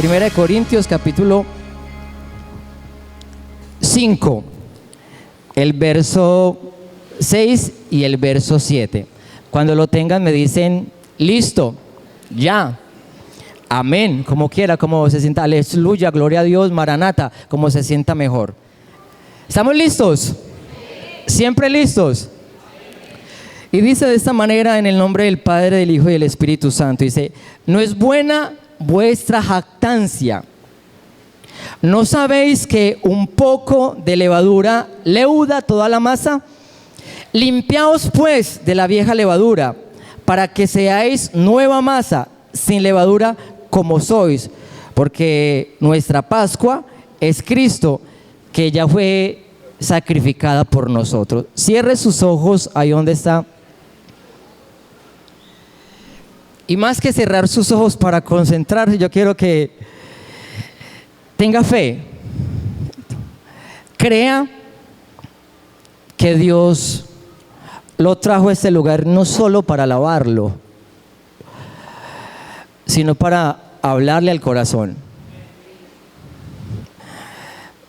Primera de Corintios capítulo 5, el verso 6 y el verso 7. Cuando lo tengan me dicen, listo, ya, amén, como quiera, como se sienta, aleluya, gloria a Dios, maranata, como se sienta mejor. ¿Estamos listos? ¿Siempre listos? Y dice de esta manera, en el nombre del Padre, del Hijo y del Espíritu Santo, dice, no es buena vuestra jactancia. ¿No sabéis que un poco de levadura leuda toda la masa? Limpiaos pues de la vieja levadura, para que seáis nueva masa, sin levadura como sois, porque nuestra Pascua es Cristo, que ya fue sacrificada por nosotros. Cierre sus ojos ahí donde está. Y más que cerrar sus ojos para concentrarse, yo quiero que tenga fe. Crea que Dios lo trajo a este lugar no solo para alabarlo, sino para hablarle al corazón.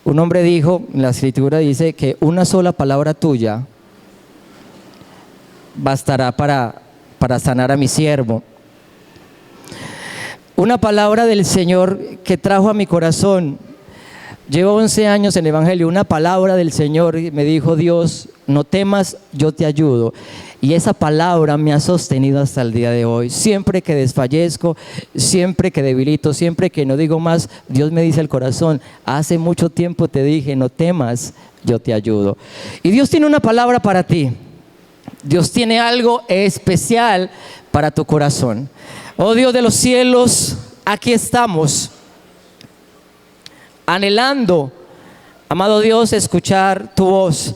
Un hombre dijo, en la escritura dice que una sola palabra tuya bastará para sanar a mi siervo. Una palabra del Señor que trajo a mi corazón. Llevo 11 años en el Evangelio. Una palabra del Señor me dijo, Dios, no temas, yo te ayudo. Y esa palabra me ha sostenido hasta el día de hoy. Siempre que desfallezco, siempre que debilito, siempre que no digo más, Dios me dice al corazón, hace mucho tiempo te dije, no temas, yo te ayudo. Y Dios tiene una palabra para ti. Dios tiene algo especial para tu corazón. Oh Dios de los cielos, aquí estamos, anhelando, amado Dios, escuchar tu voz.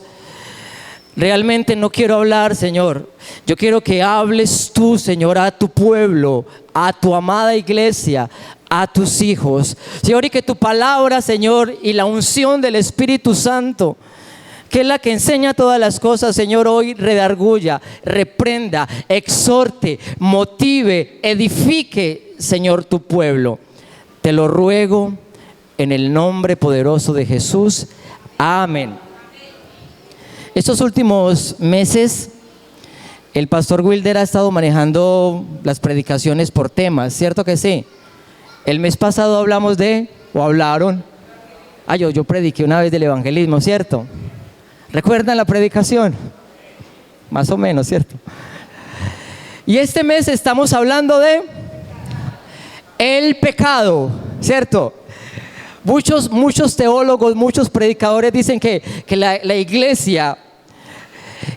Realmente no quiero hablar, Señor. Yo quiero que hables tú, Señor, a tu pueblo, a tu amada iglesia, a tus hijos. Señor, y que tu palabra, Señor, y la unción del Espíritu Santo, que es la que enseña todas las cosas, Señor, hoy redarguya, reprenda, exhorte, motive, edifique, Señor, tu pueblo. Te lo ruego en el nombre poderoso de Jesús. Amén. Estos últimos meses, el pastor Wilder ha estado manejando las predicaciones por temas, ¿cierto que sí? El mes pasado hablamos hablaron. Yo prediqué una vez del evangelismo, ¿cierto? ¿Recuerdan la predicación? Más o menos, ¿cierto? Y este mes estamos hablando de el pecado, ¿cierto? Muchos teólogos, muchos predicadores dicen que la iglesia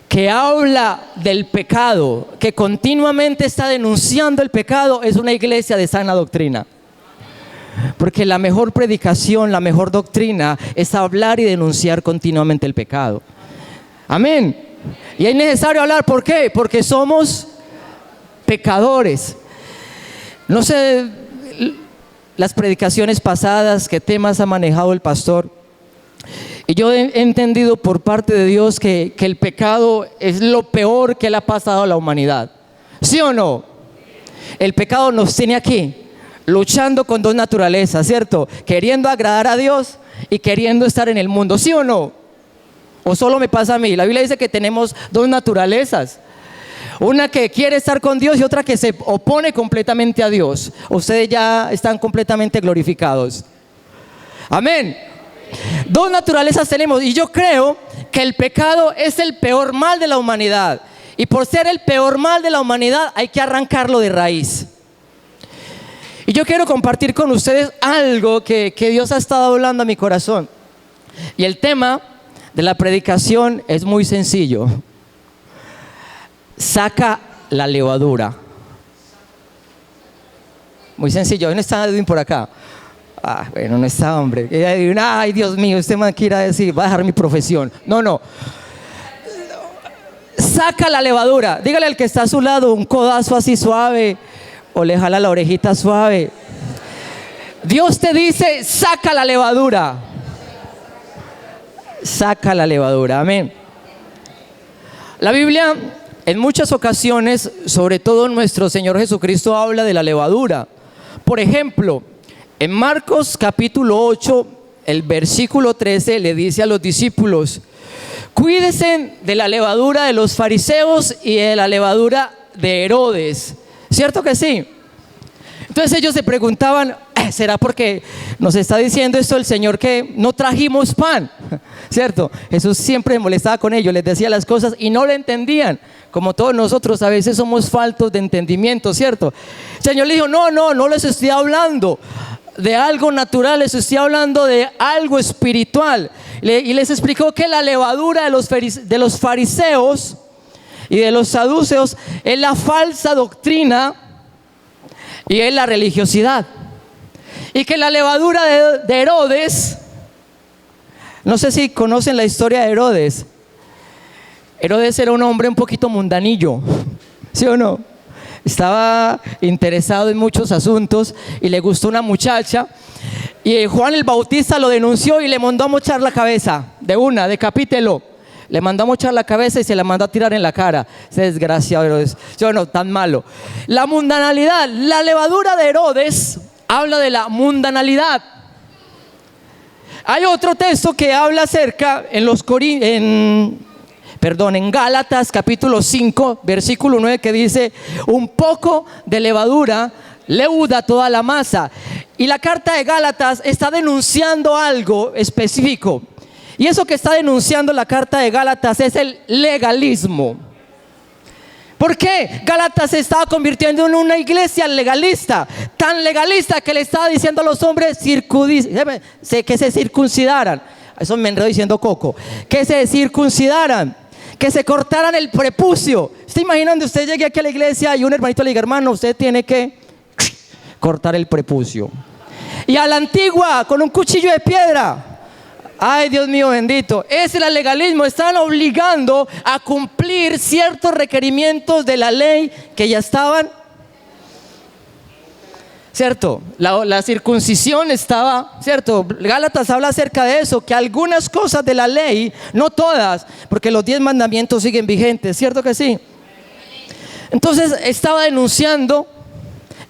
que habla del pecado, que continuamente está denunciando el pecado, es una iglesia de sana doctrina. Porque la mejor predicación, la mejor doctrina es hablar y denunciar continuamente el pecado. Amén. Y es necesario hablar, ¿por qué? Porque somos pecadores. No sé las predicaciones pasadas, qué temas ha manejado el pastor. Y yo he entendido por parte de Dios que el pecado es lo peor que le ha pasado a la humanidad. ¿Sí o no? El pecado nos tiene aquí, luchando con dos naturalezas, ¿cierto? Queriendo agradar a Dios y queriendo estar en el mundo, ¿sí o no? ¿O solo me pasa a mí? La Biblia dice que tenemos dos naturalezas. Una que quiere estar con Dios y otra que se opone completamente a Dios. Ustedes ya están completamente glorificados. Amén. Dos naturalezas tenemos y yo creo que el pecado es el peor mal de la humanidad. Y por ser el peor mal de la humanidad hay que arrancarlo de raíz. Y yo quiero compartir con ustedes algo que Dios ha estado hablando a mi corazón. Y el tema de la predicación es muy sencillo. Saca la levadura. Muy sencillo. ¿Dónde está Edwin por acá? Bueno, no está, hombre. Ay, Dios mío, usted me quiere decir, va a dejar mi profesión. No. Saca la levadura. Dígale al que está a su lado un codazo así suave o le jala la orejita suave. Dios te dice, saca la levadura. Saca la levadura, amén. La Biblia en muchas ocasiones, sobre todo nuestro Señor Jesucristo, habla de la levadura. Por ejemplo, En Marcos capítulo 8, el versículo 13 le dice a los discípulos: cuídense de la levadura de los fariseos y de la levadura de Herodes. ¿Cierto que sí? Entonces ellos se preguntaban: ¿será porque nos está diciendo esto el Señor que no trajimos pan? ¿Cierto? Jesús siempre se molestaba con ellos, les decía las cosas y no le entendían. Como todos nosotros a veces somos faltos de entendimiento, ¿cierto? El Señor le dijo: no les estoy hablando de algo natural, les estoy hablando de algo espiritual. Y les explicó que la levadura de los fariseos y de los saduceos es la falsa doctrina y es la religiosidad. Y que la levadura de Herodes, no sé si conocen la historia de Herodes. Herodes era un hombre un poquito mundanillo, ¿sí o no? Estaba interesado en muchos asuntos y le gustó una muchacha. Y Juan el Bautista lo denunció y le mandó a mochar la cabeza. De una, decapítelo. Le mandó a mochar la cabeza y se la mandó a tirar en la cara. Ese desgraciado Herodes, ¿sí o no? Tan malo. La mundanalidad, la levadura de Herodes habla de la mundanalidad. Hay otro texto que habla acerca en Gálatas capítulo 5 versículo 9, que dice: un poco de levadura leuda toda la masa. Y la carta de Gálatas está denunciando algo específico, y eso que está denunciando la carta de Gálatas es el legalismo. ¿Por qué? Gálatas se estaba convirtiendo en una iglesia legalista, tan legalista que le estaba diciendo a los hombres que se circuncidaran. Eso me enredo diciendo coco. Que se circuncidaran, que se cortaran el prepucio. ¿Está imaginando? Usted llegue aquí a la iglesia y un hermanito le diga: hermano, usted tiene que cortar el prepucio. Y a la antigua, con un cuchillo de piedra. Ay, Dios mío bendito. Ese es el legalismo. Están obligando a cumplir ciertos requerimientos de la ley que ya estaban, ¿cierto? La circuncisión estaba, ¿cierto? Gálatas habla acerca de eso, que algunas cosas de la ley, no todas, porque los 10 mandamientos siguen vigentes, ¿cierto que sí? Entonces estaba denunciando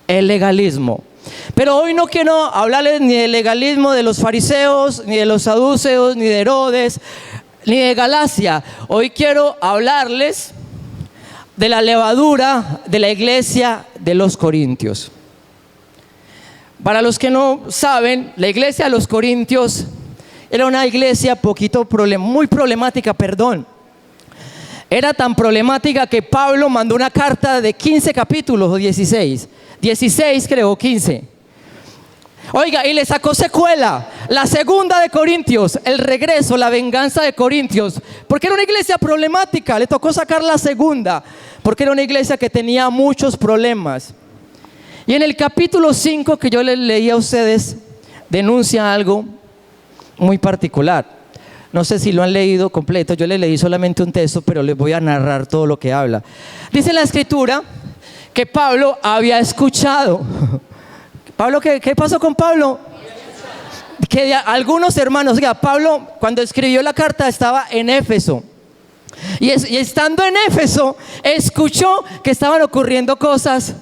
el legalismo. Pero hoy no quiero hablarles ni del legalismo de los fariseos, ni de los saduceos, ni de Herodes, ni de Galacia. Hoy quiero hablarles de la levadura de la iglesia de los Corintios. Para los que no saben, la iglesia de los Corintios era una iglesia muy problemática, Era tan problemática que Pablo mandó una carta de 15 capítulos o 16 creo, 15. Oiga, y le sacó secuela, la segunda de Corintios, el regreso, la venganza de Corintios, porque era una iglesia problemática. Le tocó sacar la segunda, porque era una iglesia que tenía muchos problemas. Y en el capítulo 5 que yo les leí a ustedes, denuncia algo muy particular. No sé si lo han leído completo, yo les leí solamente un texto, pero les voy a narrar todo lo que habla. Dice la escritura que Pablo había escuchado. Pablo, ¿qué pasó con Pablo? Que algunos hermanos, Pablo cuando escribió la carta estaba en Éfeso. Y estando en Éfeso, escuchó que estaban ocurriendo cosas.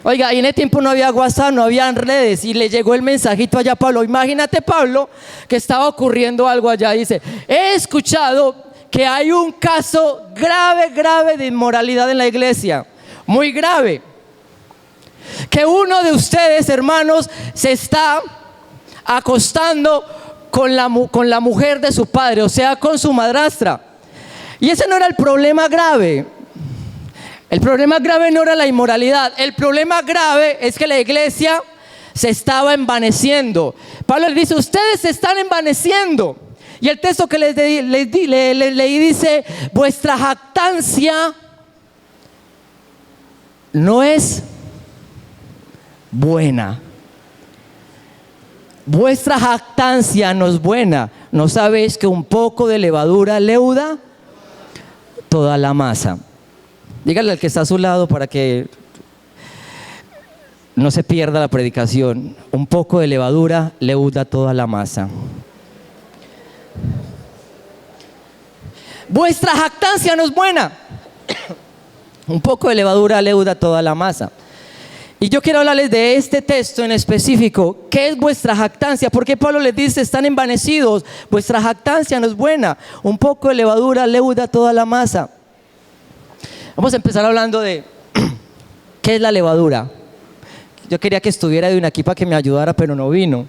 Oiga, y en ese tiempo no había WhatsApp, no había redes, y le llegó el mensajito allá a Pablo. Imagínate, Pablo, que estaba ocurriendo algo allá. Dice: he escuchado que hay un caso grave de inmoralidad en la iglesia. Muy grave. Que uno de ustedes, hermanos, se está acostando con la mujer de su padre, o sea, con su madrastra. Y ese no era el problema grave. El problema grave no era la inmoralidad. El problema grave es que la iglesia se estaba envaneciendo. Pablo le dice: ustedes se están envaneciendo. Y el texto que les leí dice: vuestra jactancia no es buena. Vuestra jactancia no es buena. ¿No sabéis que un poco de levadura leuda toda la masa? Dígale al que está a su lado para que no se pierda la predicación. Un poco de levadura leuda toda la masa. Vuestra jactancia no es buena. Un poco de levadura leuda toda la masa. Y yo quiero hablarles de este texto en específico. ¿Qué es vuestra jactancia? ¿Por qué Pablo les dice, están envanecidos? Vuestra jactancia no es buena. Un poco de levadura leuda toda la masa. Vamos a empezar hablando de ¿qué es la levadura? Yo quería que estuviera de una aquí para que me ayudara, pero no vino.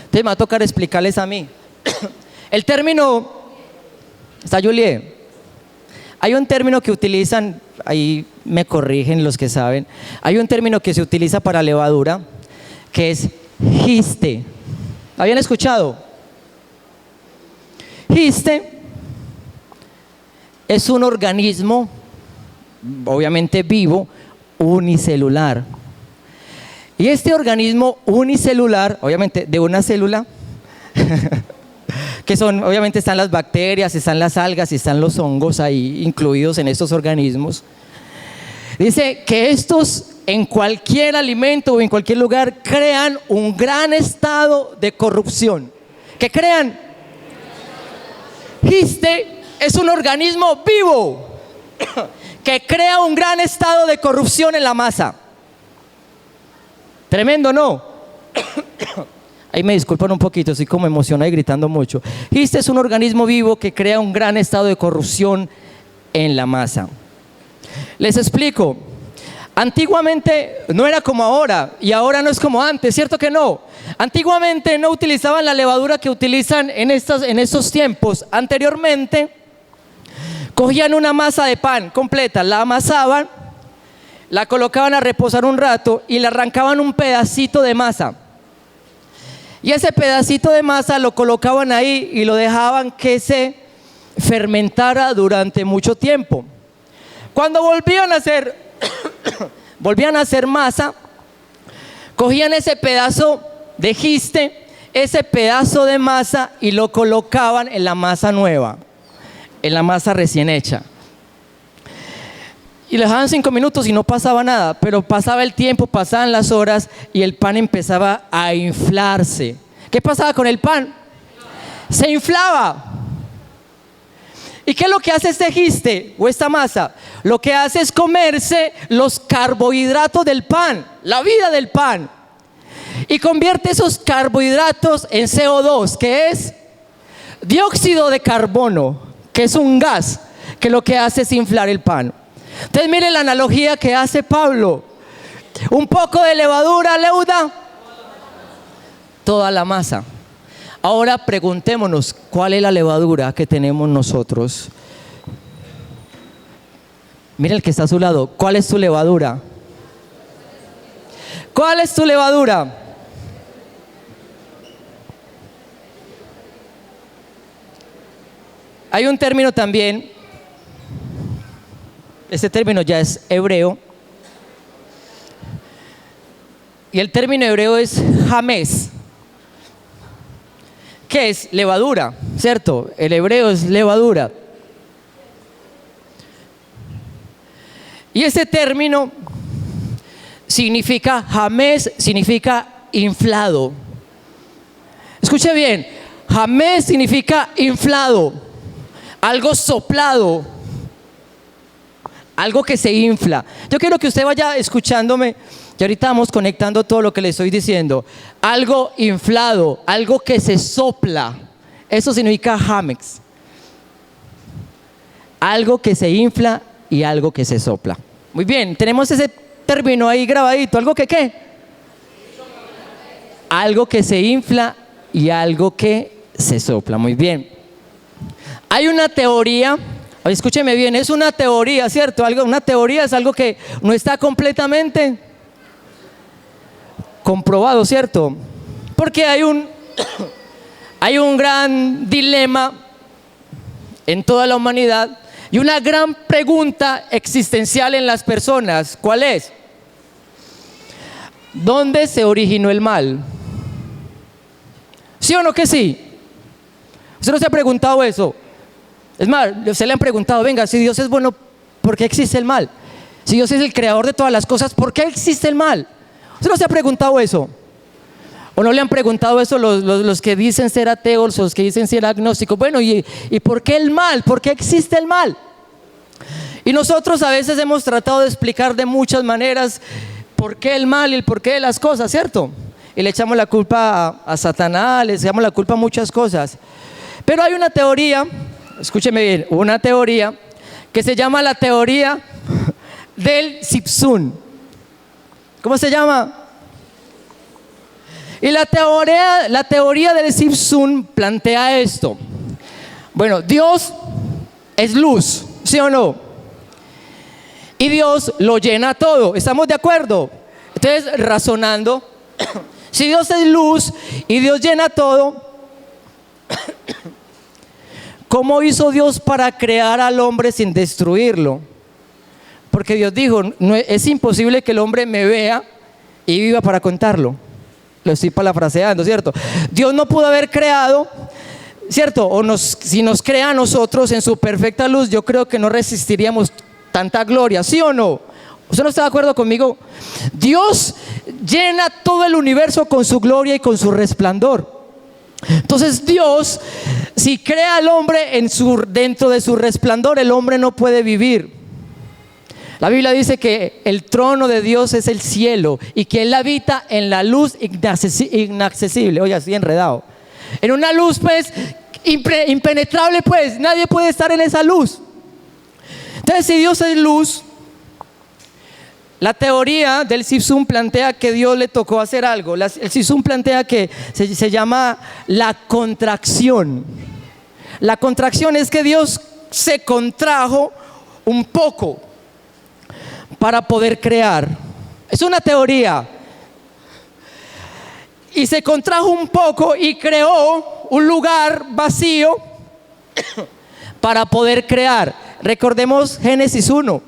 Entonces me va a tocar explicarles a mí. El término, ¿está Julie? Hay un término que utilizan, ahí me corrigen los que saben, hay un término que se utiliza para levadura, que es giste. ¿Habían escuchado? Giste es un organismo, obviamente vivo, unicelular. Y este organismo unicelular, obviamente de una célula, que son, obviamente están las bacterias, están las algas y están los hongos ahí incluidos en estos organismos. Dice que estos en cualquier alimento o en cualquier lugar crean un gran estado de corrupción. ¿Qué crean? Giste es un organismo vivo que crea un gran estado de corrupción en la masa. Tremendo, ¿no? Ahí me disculpan un poquito, estoy como emocionado y gritando mucho. Giste es un organismo vivo que crea un gran estado de corrupción en la masa. Les explico. Antiguamente no era como ahora y ahora no es como antes, ¿cierto que no? Antiguamente no utilizaban la levadura que utilizan en estos tiempos. Anteriormente cogían una masa de pan completa, la amasaban, la colocaban a reposar un rato y le arrancaban un pedacito de masa. Y ese pedacito de masa lo colocaban ahí y lo dejaban que se fermentara durante mucho tiempo. Cuando volvían a hacer masa, cogían ese pedazo de giste, ese pedazo de masa y lo colocaban en la masa nueva, en la masa recién hecha. Y le dejaban 5 minutos y no pasaba nada, pero pasaba el tiempo, pasaban las horas y el pan empezaba a inflarse. ¿Qué pasaba con el pan? Se inflaba. ¿Y qué es lo que hace este giste o esta masa? Lo que hace es comerse los carbohidratos del pan, la vida del pan, y convierte esos carbohidratos en CO2, que es dióxido de carbono, que es un gas que lo que hace es inflar el pan. Entonces mire la analogía que hace Pablo. Un poco de levadura leuda toda la masa. Ahora preguntémonos, ¿cuál es la levadura que tenemos nosotros? Mire el que está a su lado, ¿cuál es tu levadura? ¿Cuál es tu levadura? Hay un término también, este término ya es hebreo, y el término hebreo es jamés. ¿Qué es? Levadura, ¿cierto? El hebreo es levadura. Y ese término significa, jamés significa inflado. Escuche bien, jamés significa inflado, algo soplado, algo que se infla. Yo quiero que usted vaya escuchándome y ahorita vamos conectando todo lo que le estoy diciendo. Algo inflado, algo que se sopla, eso significa hamex. Algo que se infla y algo que se sopla. Muy bien, tenemos ese término ahí grabadito. ¿Algo que qué? Algo que se infla y algo que se sopla. Muy bien. Hay una teoría, escúcheme bien, es una teoría, ¿cierto? Una teoría es algo que no está completamente comprobado, ¿cierto? Porque hay un gran dilema en toda la humanidad y una gran pregunta existencial en las personas. ¿Cuál es? ¿Dónde se originó el mal? ¿Sí o no que sí? ¿Usted no se ha preguntado eso? Es más, se le han preguntado, venga, si Dios es bueno, ¿por qué existe el mal? Si Dios es el creador de todas las cosas, ¿por qué existe el mal? ¿Usted no se ha preguntado eso? ¿O no le han preguntado eso los que dicen ser ateos, los que dicen ser agnósticos? Bueno, ¿y por qué el mal? ¿Por qué existe el mal? Y nosotros a veces hemos tratado de explicar de muchas maneras, por qué el mal y el porqué de las cosas, ¿cierto? Y le echamos la culpa a Satanás, le echamos la culpa a muchas cosas. Pero hay una teoría, escúcheme bien, una teoría que se llama la teoría del Zipsun. ¿Cómo se llama? Y la teoría del Zipsun plantea esto. Bueno, Dios es luz, ¿sí o no? Y Dios lo llena todo, ¿estamos de acuerdo? Entonces, razonando, si Dios es luz y Dios llena todo, ¿cómo hizo Dios para crear al hombre sin destruirlo? Porque Dios dijo, no, es imposible que el hombre me vea y viva para contarlo. Lo estoy parafraseando, ¿cierto? Dios no pudo haber creado, ¿cierto? Si nos crea a nosotros en su perfecta luz, yo creo que no resistiríamos tanta gloria, ¿sí o no? ¿Usted no está de acuerdo conmigo? Dios llena todo el universo con su gloria y con su resplandor. Entonces Dios, si crea al hombre dentro de su resplandor, el hombre no puede vivir. La Biblia dice que el trono de Dios es el cielo y que Él habita en la luz inaccesible. Oye, estoy enredado. En una luz pues impenetrable, pues nadie puede estar en esa luz. Entonces, si Dios es luz, la teoría del Zipsun plantea que Dios le tocó hacer algo. El Zipsun plantea que se llama la contracción. La contracción es que Dios se contrajo un poco para poder crear. Es una teoría. Y se contrajo un poco y creó un lugar vacío para poder crear. Recordemos Génesis 1.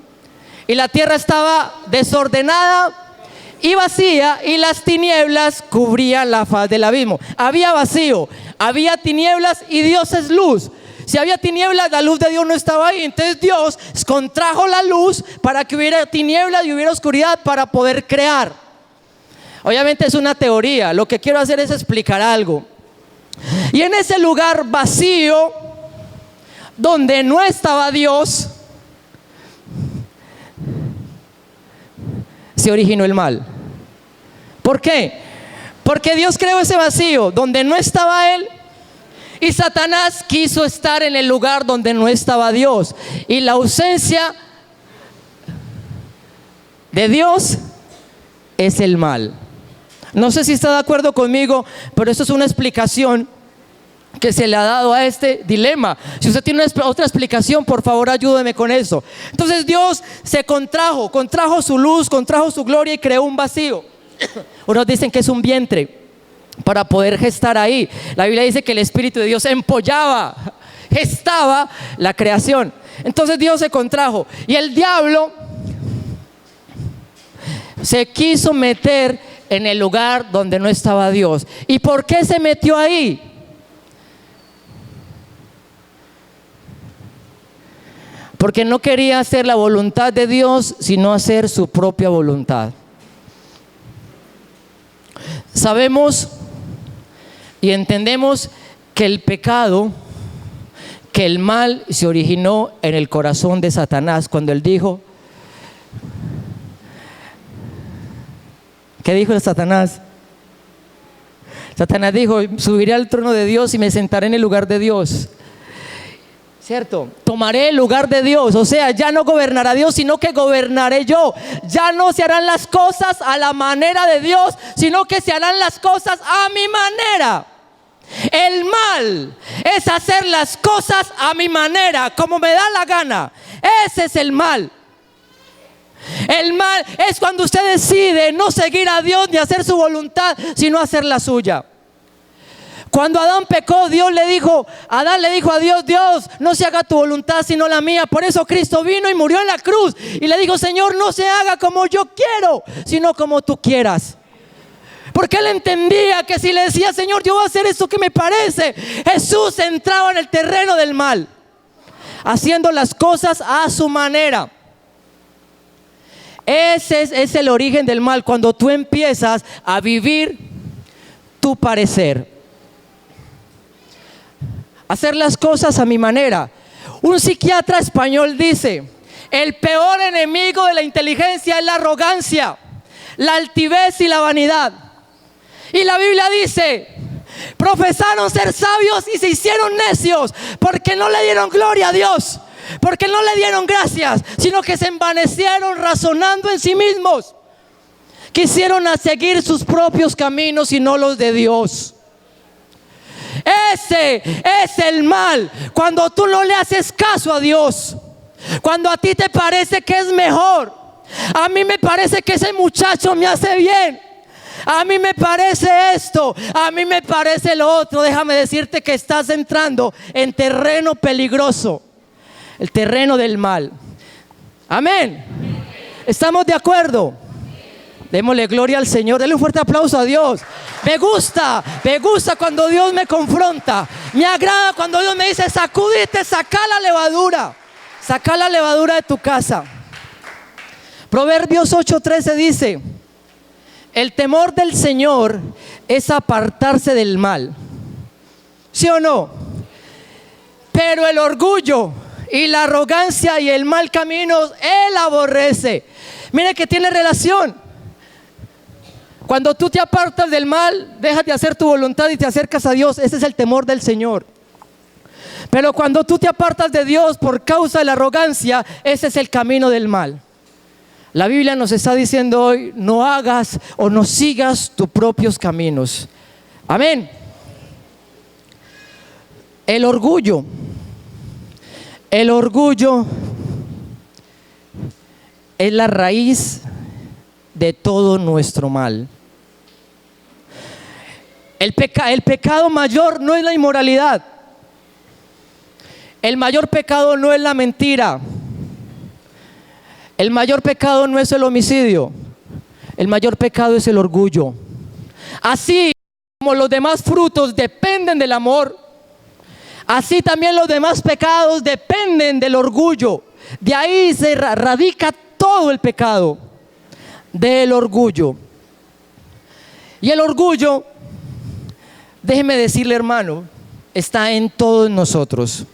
Y la tierra estaba desordenada y vacía, y las tinieblas cubrían la faz del abismo. Había vacío, había tinieblas, y Dios es luz. Si había tinieblas, la luz de Dios no estaba ahí. Entonces Dios contrajo la luz para que hubiera tinieblas y hubiera oscuridad para poder crear. Obviamente es una teoría. Lo que quiero hacer es explicar algo. Y en ese lugar vacío, donde no estaba Dios, se originó el mal. ¿Por qué? Porque Dios creó ese vacío donde no estaba Él, y Satanás quiso estar en el lugar donde no estaba Dios. Y la ausencia de Dios es el mal. No sé si está de acuerdo conmigo, pero esto es una explicación que se le ha dado a este dilema. Si usted tiene otra explicación, por favor ayúdeme con eso. Entonces Dios se contrajo su luz, contrajo su gloria y creó un vacío. Unos dicen que es un vientre para poder gestar ahí. La Biblia dice que el Espíritu de Dios gestaba la creación. Entonces Dios se contrajo y el diablo se quiso meter en el lugar donde no estaba Dios. ¿Y por qué se metió ahí? Porque no quería hacer la voluntad de Dios, sino hacer su propia voluntad. Sabemos y entendemos que el pecado, que el mal se originó en el corazón de Satanás cuando él dijo, ¿qué dijo Satanás? Satanás dijo, subiré al trono de Dios y me sentaré en el lugar de Dios. ¿Cierto? Tomaré el lugar de Dios. O sea, ya no gobernará Dios, sino que gobernaré yo. Ya no se harán las cosas a la manera de Dios, sino que se harán las cosas a mi manera. El mal es hacer las cosas a mi manera, como me da la gana. Ese es el mal. El mal es cuando usted decide no seguir a Dios ni hacer su voluntad, sino hacer la suya. Cuando Adán pecó, Adán le dijo a Dios, Dios, no se haga tu voluntad sino la mía. Por eso Cristo vino y murió en la cruz y le dijo, Señor, no se haga como yo quiero, sino como tú quieras. Porque él entendía que si le decía, Señor, yo voy a hacer esto que me parece, Jesús entraba en el terreno del mal, haciendo las cosas a su manera. Ese es el origen del mal, cuando tú empiezas a vivir tu parecer, hacer las cosas a mi manera. Un psiquiatra español dice, el peor enemigo de la inteligencia es la arrogancia. la altivez y la vanidad. Y la Biblia dice, profesaron ser sabios y se hicieron necios, porque no le dieron gloria a Dios, porque no le dieron gracias, sino que se envanecieron razonando en sí mismos. Quisieron seguir sus propios caminos y no los de Dios. Ese es el mal, cuando tú no le haces caso a Dios, cuando a ti te parece que es mejor. A mí me parece que ese muchacho me hace bien, a mí me parece esto, a mí me parece lo otro. Déjame decirte que estás entrando en terreno peligroso, el terreno del mal. Amén. ¿Estamos de acuerdo? Démosle gloria al Señor, denle un fuerte aplauso a Dios. Me gusta cuando Dios me confronta. Me agrada cuando Dios me dice, sacúdete, saca la levadura de tu casa. Proverbios 8:13 dice, el temor del Señor es apartarse del mal. ¿Sí o no? Pero el orgullo y la arrogancia y el mal camino Él aborrece. Mire que tiene relación. Cuando tú te apartas del mal, dejas de hacer tu voluntad y te acercas a Dios. Ese es el temor del Señor. Pero cuando tú te apartas de Dios por causa de la arrogancia, ese es el camino del mal. La Biblia nos está diciendo hoy, no hagas o no sigas tus propios caminos. Amén. El orgullo es la raíz de todo nuestro mal. El pecado mayor no es la inmoralidad. El mayor pecado no es la mentira. El mayor pecado no es el homicidio. El mayor pecado es el orgullo. Así como los demás frutos dependen del amor, así también los demás pecados dependen del orgullo. De ahí se radica todo el pecado, del orgullo. Y el orgullo, déjeme decirle, hermano, está en todos nosotros.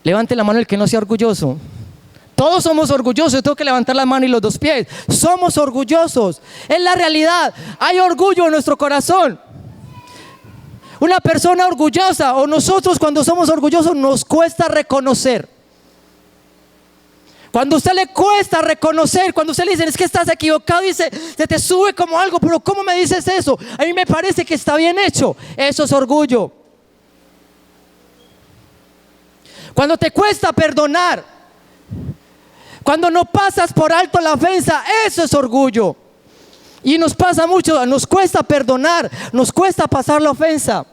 Levante la mano el que no sea orgulloso. Todos somos orgullosos. Tengo que levantar la mano y los dos pies. Somos orgullosos. Es la realidad. Hay orgullo en nuestro corazón. Una persona orgullosa, o nosotros cuando somos orgullosos, nos cuesta reconocer. Cuando a usted le cuesta reconocer, cuando usted le dice, es que estás equivocado, dice, se te sube como algo, pero ¿cómo me dices eso? A mí me parece que está bien hecho. Eso es orgullo. Cuando te cuesta perdonar, cuando no pasas por alto la ofensa, eso es orgullo. Y nos pasa mucho, nos cuesta perdonar, nos cuesta pasar la ofensa.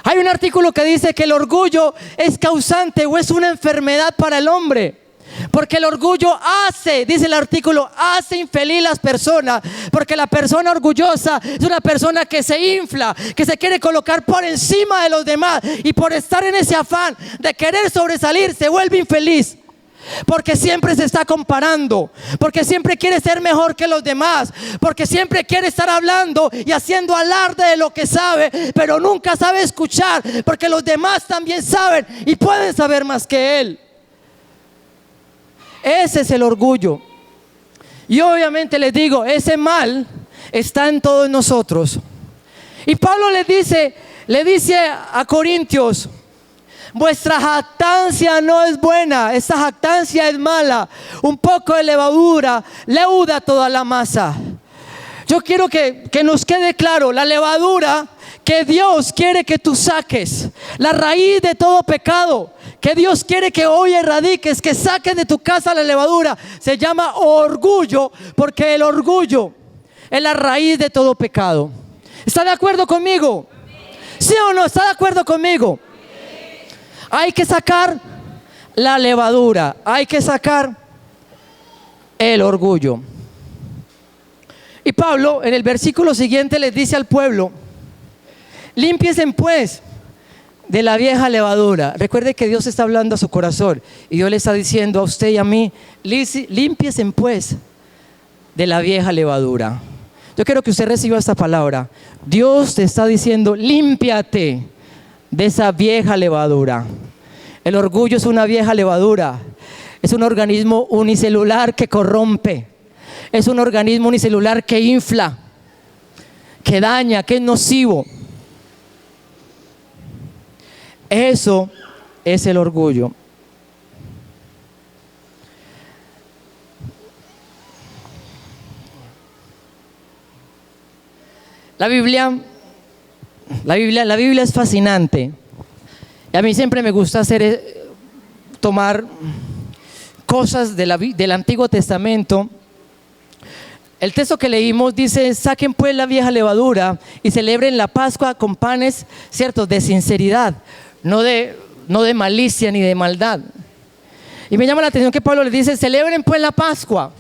Hay un artículo que dice que el orgullo es causante o es una enfermedad para el hombre. Porque el orgullo hace, dice el artículo, hace infeliz las personas. Porque la persona orgullosa es una persona que se infla, que se quiere colocar por encima de los demás. Y por estar en ese afán de querer sobresalir, se vuelve infeliz. Porque siempre se está comparando, porque siempre quiere ser mejor que los demás, porque siempre quiere estar hablando y haciendo alarde de lo que sabe, pero nunca sabe escuchar, porque los demás también saben y pueden saber más que él. Ese es el orgullo. Y obviamente les digo, ese mal está en todos nosotros. Y Pablo le dice a Corintios, vuestra jactancia no es buena, esta jactancia es mala. Un poco de levadura leuda toda la masa. Yo quiero que nos quede claro, la levadura que Dios quiere que tú saques, la raíz de todo pecado, que Dios quiere que hoy erradiques, que saques de tu casa la levadura, se llama orgullo, porque el orgullo es la raíz de todo pecado. ¿Está de acuerdo conmigo? ¿Sí o no? ¿Está de acuerdo conmigo? Hay que sacar la levadura, hay que sacar el orgullo. Y Pablo en el versículo siguiente les dice al pueblo, límpiense pues de la vieja levadura. Recuerde que Dios está hablando a su corazón y Dios le está diciendo a usted y a mí, límpiense pues de la vieja levadura. Yo quiero que usted reciba esta palabra. Dios te está diciendo, límpiate de esa vieja levadura. El orgullo es una vieja levadura. Es un organismo unicelular que corrompe. Es un organismo unicelular que infla, que daña, que es nocivo. Eso es el orgullo. La Biblia es fascinante. Y a mí siempre me gusta tomar cosas del Antiguo Testamento. El texto que leímos dice: saquen pues la vieja levadura y celebren la Pascua con panes, cierto, de sinceridad, no de malicia ni de maldad. Y me llama la atención que Pablo le dice: celebren pues la Pascua,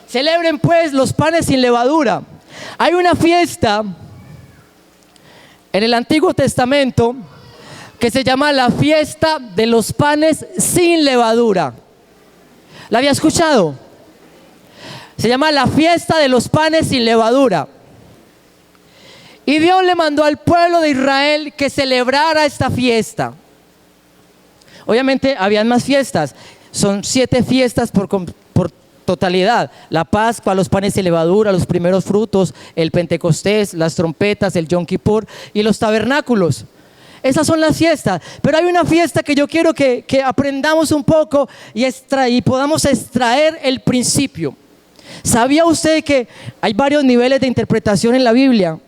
celebren pues los panes sin levadura. Hay una fiesta en el Antiguo Testamento que se llama la fiesta de los panes sin levadura. ¿La había escuchado? Se llama la fiesta de los panes sin levadura. Y Dios le mandó al pueblo de Israel que celebrara esta fiesta. Obviamente habían más fiestas. Son 7 fiestas por totalidad: la Pascua, los panes sin levadura, los primeros frutos, el Pentecostés, las trompetas, el Yom Kippur y los tabernáculos. Esas son las fiestas. Pero hay una fiesta que yo quiero que aprendamos un poco y podamos extraer el principio. ¿Sabía usted que hay varios niveles de interpretación en la Biblia?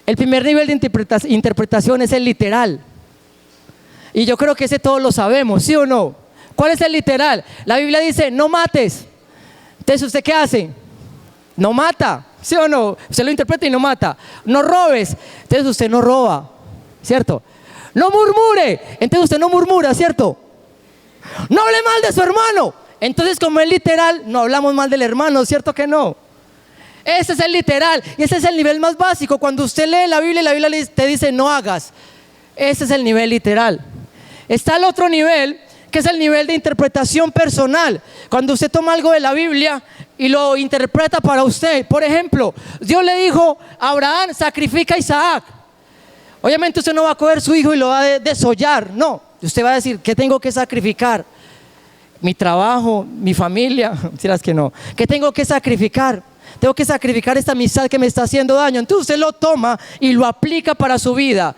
El primer nivel de interpretación es el literal. Y yo creo que ese todos lo sabemos, ¿sí o no? ¿Cuál es el literal? La Biblia dice: no mates. Entonces, ¿usted qué hace? No mata, ¿sí o no? Usted lo interpreta y no mata. No robes. Entonces usted no roba, ¿cierto? No murmure. Entonces usted no murmura, ¿cierto? No hable mal de su hermano. Entonces, como es literal, no hablamos mal del hermano, ¿cierto que no? Ese es el literal. Y ese es el nivel más básico. Cuando usted lee la Biblia y la Biblia te dice no hagas, ese es el nivel literal. Está el otro nivel, que es el nivel de interpretación personal. Cuando usted toma algo de la Biblia y lo interpreta para usted. Por ejemplo, Dios le dijo a Abraham: sacrifica a Isaac. Obviamente usted no va a coger su hijo y lo va a desollar. No, usted va a decir: ¿qué tengo que sacrificar? Mi trabajo, mi familia. Dirás que no. ¿Qué tengo que sacrificar? Tengo que sacrificar esta amistad que me está haciendo daño. Entonces usted lo toma y lo aplica para su vida.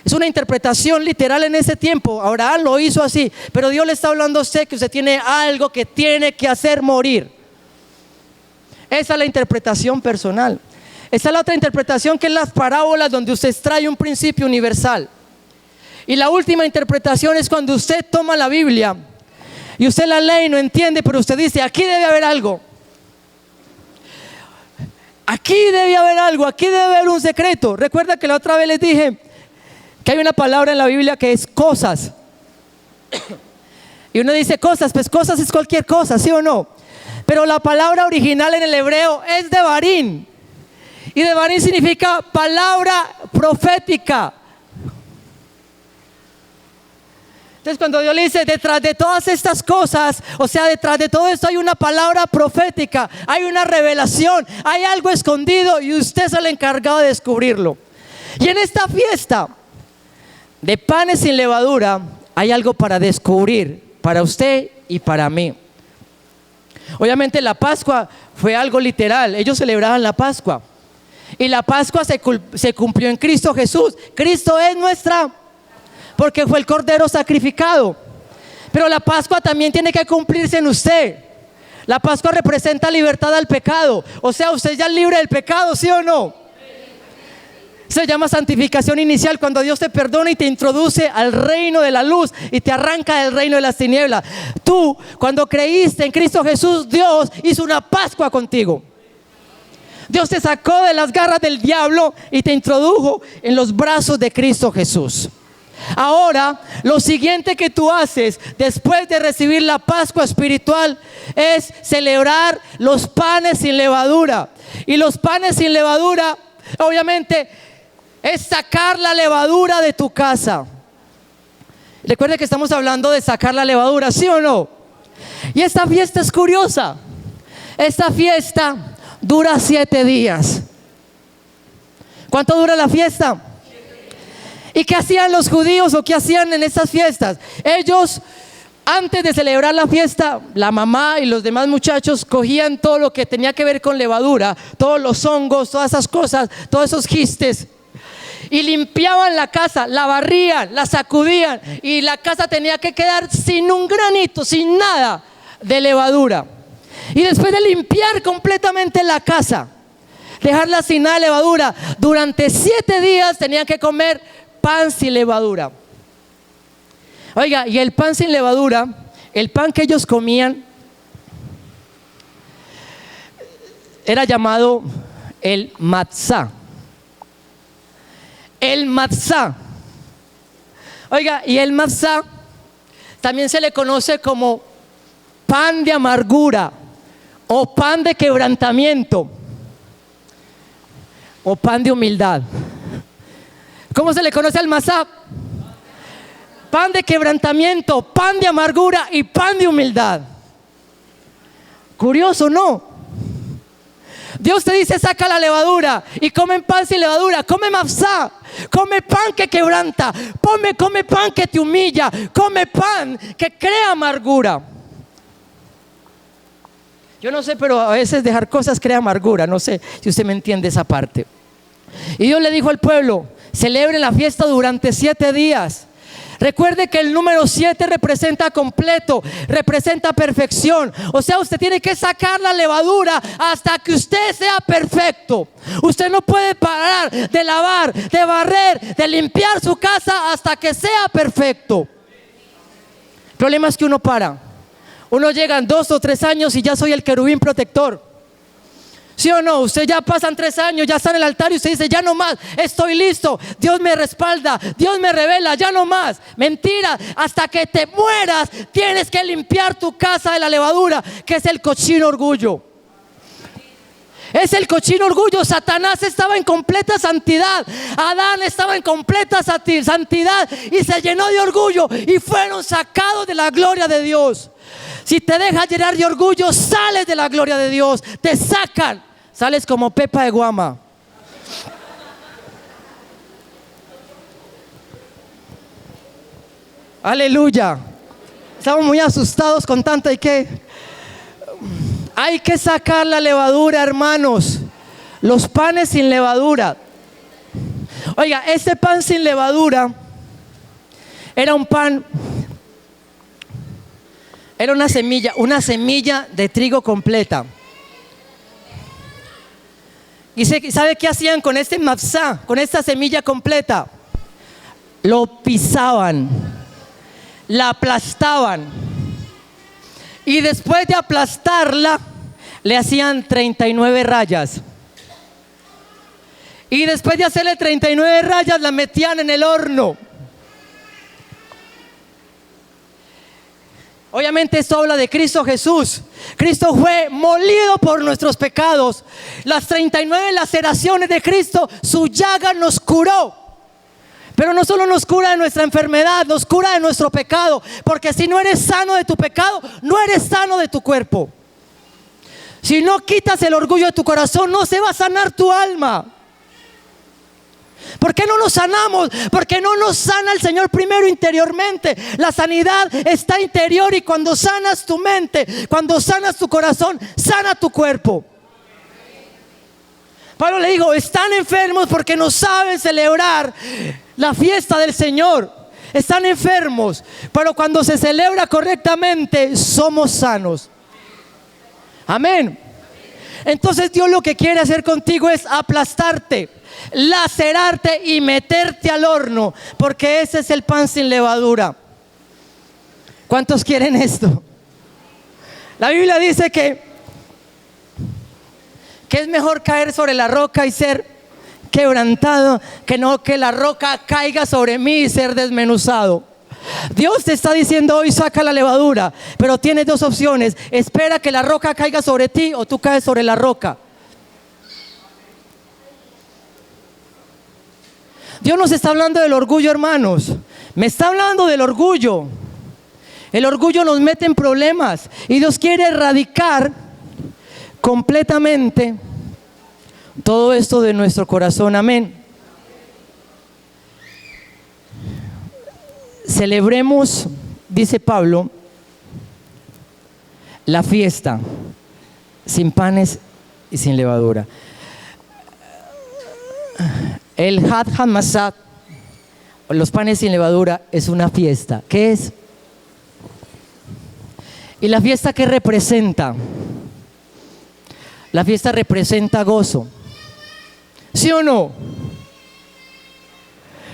Es una interpretación literal en ese tiempo. Abraham lo hizo así. Pero Dios le está hablando a usted que usted tiene algo que tiene que hacer morir. Esa es la interpretación personal. Esa es la otra interpretación, que es las parábolas, donde usted extrae un principio universal. Y la última interpretación es cuando usted toma la Biblia y usted la lee y no entiende, pero usted dice: aquí debe haber algo. Aquí debe haber algo, aquí debe haber un secreto. Recuerda que la otra vez les dije que hay una palabra en la Biblia que es cosas. Y uno dice cosas, pues cosas es cualquier cosa, ¿sí o no? Pero la palabra original en el hebreo es devarim. Y devarim significa palabra profética. Entonces, cuando Dios le dice: detrás de todas estas cosas, o sea, detrás de todo esto hay una palabra profética, hay una revelación, hay algo escondido y usted es el encargado de descubrirlo. Y en esta fiesta de panes sin levadura hay algo para descubrir, para usted y para mí. Obviamente la Pascua fue algo literal. Ellos celebraban la Pascua. Y la Pascua se cumplió en Cristo Jesús. Cristo es nuestra, porque fue el Cordero sacrificado. Pero la Pascua también tiene que cumplirse en usted. La Pascua representa libertad al pecado. O sea, usted ya es libre del pecado, ¿sí o no? Se llama santificación inicial, cuando Dios te perdona y te introduce al reino de la luz y te arranca del reino de las tinieblas. Tú, cuando creíste en Cristo Jesús, Dios hizo una Pascua contigo. Dios te sacó de las garras del diablo y te introdujo en los brazos de Cristo Jesús. Ahora, lo siguiente que tú haces después de recibir la Pascua espiritual es celebrar los panes sin levadura. Y los panes sin levadura, obviamente, es sacar la levadura de tu casa. Recuerde que estamos hablando de sacar la levadura, ¿sí o no? Y esta fiesta es curiosa. Esta fiesta dura 7 días. ¿Cuánto dura la fiesta? ¿Y qué hacían los judíos o qué hacían en estas fiestas? Ellos, antes de celebrar la fiesta, la mamá y los demás muchachos cogían todo lo que tenía que ver con levadura, todos los hongos, todas esas cosas, todos esos quistes, y limpiaban la casa, la barrían, la sacudían, y la casa tenía que quedar sin un granito, sin nada de levadura. Y después de limpiar completamente la casa, dejarla sin nada de levadura, durante 7 días tenían que comer pan sin levadura. Oiga, y el pan sin levadura, el pan que ellos comían, era llamado el matzá. El matzá. Oiga, y el matzá también se le conoce como pan de amargura, o pan de quebrantamiento, o pan de humildad. ¿Cómo se le conoce al matzá? Pan de quebrantamiento, pan de amargura y pan de humildad. Curioso, ¿no? Dios te dice: saca la levadura y comen pan sin levadura. Come matzá, come pan que quebranta, come pan que te humilla, come pan que crea amargura. Yo no sé, pero a veces dejar cosas crea amargura. No sé si usted me entiende esa parte. Y Dios le dijo al pueblo: celebren la fiesta durante 7 días. Recuerde que el número 7 representa completo, representa perfección. O sea, usted tiene que sacar la levadura hasta que usted sea perfecto. Usted no puede parar de lavar, de barrer, de limpiar su casa hasta que sea perfecto. El problema es que uno para. Uno llega en 2 o 3 años y ya soy el querubín protector. ¿Sí o no? Usted ya pasan 3 años, ya está en el altar y usted dice: ya no más, estoy listo, Dios me respalda, Dios me revela, ya no más. Mentira, hasta que te mueras tienes que limpiar tu casa de la levadura, que es el cochino orgullo. Es el cochino orgullo. Satanás estaba en completa santidad, Adán estaba en completa santidad y se llenó de orgullo y fueron sacados de la gloria de Dios. Si te dejas llenar de orgullo, sales de la gloria de Dios, te sacan, sales como pepa de guama. Aleluya. Estamos muy asustados con tanto. Hay que sacar la levadura, hermanos. Los panes sin levadura. Oiga, este pan sin levadura era un pan, era una semilla de trigo completa. ¿Y sabe qué hacían con este matzá, con esta semilla completa? Lo pisaban, la aplastaban, y después de aplastarla le hacían 39 rayas. Y después de hacerle 39 rayas la metían en el horno. Obviamente esto habla de Cristo Jesús. Cristo fue molido por nuestros pecados. Las 39 laceraciones de Cristo, su llaga nos curó. Pero no solo nos cura de nuestra enfermedad, nos cura de nuestro pecado. Porque si no eres sano de tu pecado, no eres sano de tu cuerpo. Si no quitas el orgullo de tu corazón, no se va a sanar tu alma. ¿Por qué no nos sanamos? Porque no nos sana el Señor primero interiormente. La sanidad está interior, y cuando sanas tu mente, cuando sanas tu corazón, sana tu cuerpo. Pablo le dijo: están enfermos porque no saben celebrar la fiesta del Señor. Están enfermos, pero cuando se celebra correctamente, somos sanos. Amén. Entonces Dios lo que quiere hacer contigo es aplastarte, lacerarte y meterte al horno, porque ese es el pan sin levadura. ¿Cuántos quieren esto? La Biblia dice que es mejor caer sobre la roca y ser quebrantado, que no que la roca caiga sobre mí y ser desmenuzado. Dios te está diciendo hoy: saca la levadura, pero tienes 2 opciones: espera que la roca caiga sobre ti, o tú caes sobre la roca. Dios nos está hablando del orgullo, hermanos. Me está hablando del orgullo. El orgullo nos mete en problemas, y Dios quiere erradicar completamente todo esto de nuestro corazón. Amén. celebremos, dice Pablo, la fiesta sin panes y sin levadura. El Had Hamasat, los panes sin levadura, es una fiesta. ¿Qué es? ¿Y la fiesta qué representa? La fiesta representa gozo. ¿Sí o no?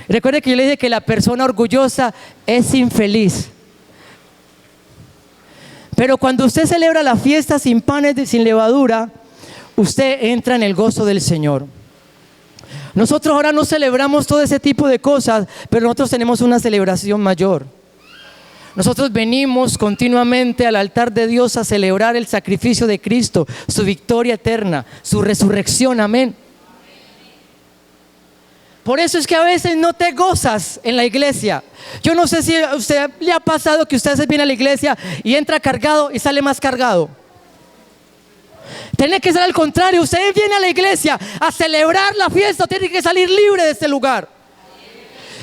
Recuerde que yo le dije que la persona orgullosa es infeliz. Pero cuando usted celebra la fiesta sin panes, sin levadura, usted entra en el gozo del Señor. Nosotros ahora no celebramos todo ese tipo de cosas, pero nosotros tenemos una celebración mayor. Nosotros venimos continuamente al altar de Dios a celebrar el sacrificio de Cristo, su victoria eterna, su resurrección, amén. Por eso es que a veces no te gozas en la iglesia. Yo no sé si a usted le ha pasado que usted viene a la iglesia y entra cargado y sale más cargado. Tiene que ser al contrario. Usted viene a la iglesia a celebrar la fiesta, tiene que salir libre de este lugar.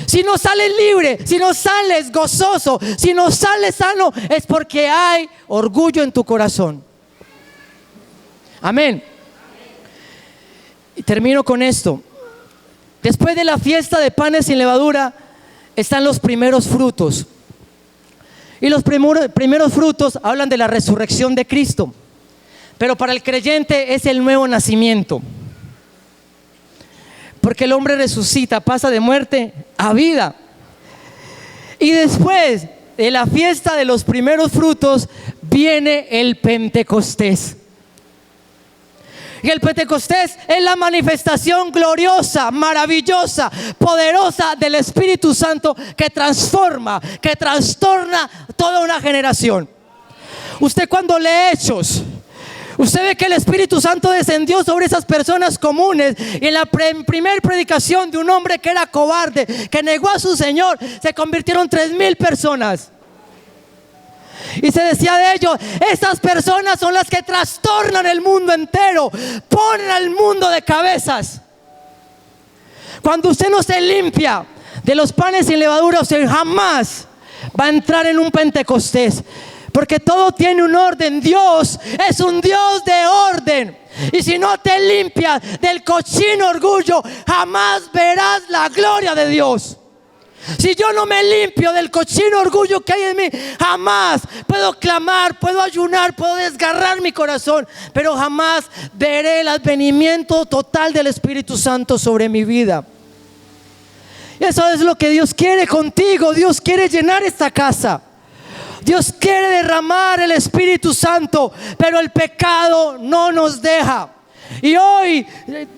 Si no sales libre, si no sales gozoso, si no sales sano, es porque hay orgullo en tu corazón. Amén. Y termino con esto. Después de la fiesta de panes sin levadura están los primeros frutos. Y los primeros frutos hablan de la resurrección de Cristo. Pero para el creyente es el nuevo nacimiento. Porque el hombre resucita, pasa de muerte a vida. Y después de la fiesta de los primeros frutos viene el Pentecostés. Y el Pentecostés es la manifestación gloriosa, maravillosa, poderosa del Espíritu Santo que transforma, que trastorna toda una generación. Usted cuando lee Hechos, usted ve que el Espíritu Santo descendió sobre esas personas comunes. Y en la primera predicación de un hombre que era cobarde, que negó a su Señor, se convirtieron 3,000 personas. Y se decía de ellos: estas personas son las que trastornan el mundo entero, ponen al mundo de cabezas. Cuando usted no se limpia de los panes sin levadura, usted jamás va a entrar en un Pentecostés. Porque todo tiene un orden. Dios es un Dios de orden. Y si no te limpias del cochino orgullo, jamás verás la gloria de Dios. Si yo no me limpio del cochino orgullo que hay en mí, jamás puedo clamar, puedo ayunar, puedo desgarrar mi corazón, pero jamás veré el advenimiento total del Espíritu Santo sobre mi vida. Eso es lo que Dios quiere contigo. Dios quiere llenar esta casa. Dios quiere derramar el Espíritu Santo, pero el pecado no nos deja. Y hoy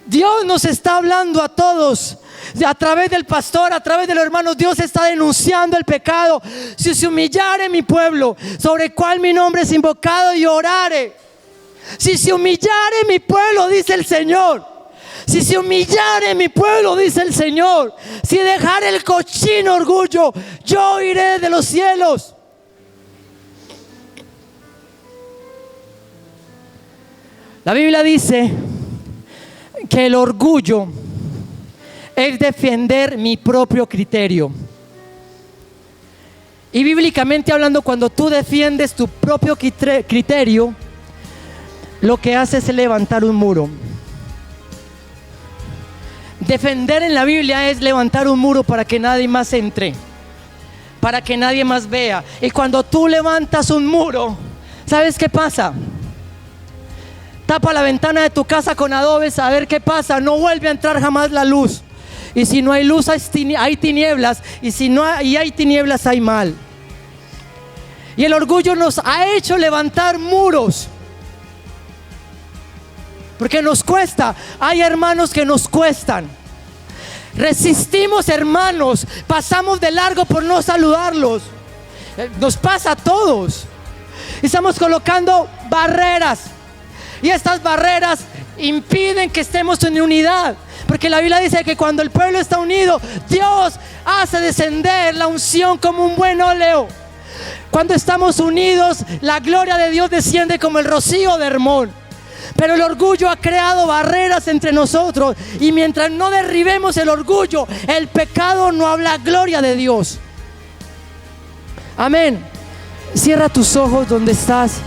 Dios nos está hablando a todos. A través del pastor, a través de los hermanos, Dios está denunciando el pecado. Si se humillare mi pueblo, sobre el cual mi nombre es invocado, y orare. Si se humillare mi pueblo, dice el Señor. Si se humillare mi pueblo, dice el Señor. Si dejare el cochino orgullo, yo iré de los cielos. La Biblia dice que el orgullo es defender mi propio criterio. Y bíblicamente hablando, cuando tú defiendes tu propio criterio, lo que haces es levantar un muro. Defender en la Biblia es levantar un muro para que nadie más entre, para que nadie más vea. Y cuando tú levantas un muro, ¿sabes qué pasa? Tapa la ventana de tu casa con adobes, a ver qué pasa. No vuelve a entrar jamás la luz. Y si no hay luz, hay tinieblas. Y si no hay tinieblas, hay mal. Y el orgullo nos ha hecho levantar muros, porque nos cuesta. Hay hermanos que nos cuestan. Resistimos hermanos, pasamos de largo por no saludarlos. Nos pasa a todos. Estamos colocando barreras. Y estas barreras impiden que estemos en unidad. Porque la Biblia dice que cuando el pueblo está unido, Dios hace descender la unción como un buen óleo. Cuando estamos unidos, la gloria de Dios desciende como el rocío de Hermón. Pero el orgullo ha creado barreras entre nosotros. Y mientras no derribemos el orgullo, el pecado no habla gloria de Dios. Amén. Cierra tus ojos donde estás.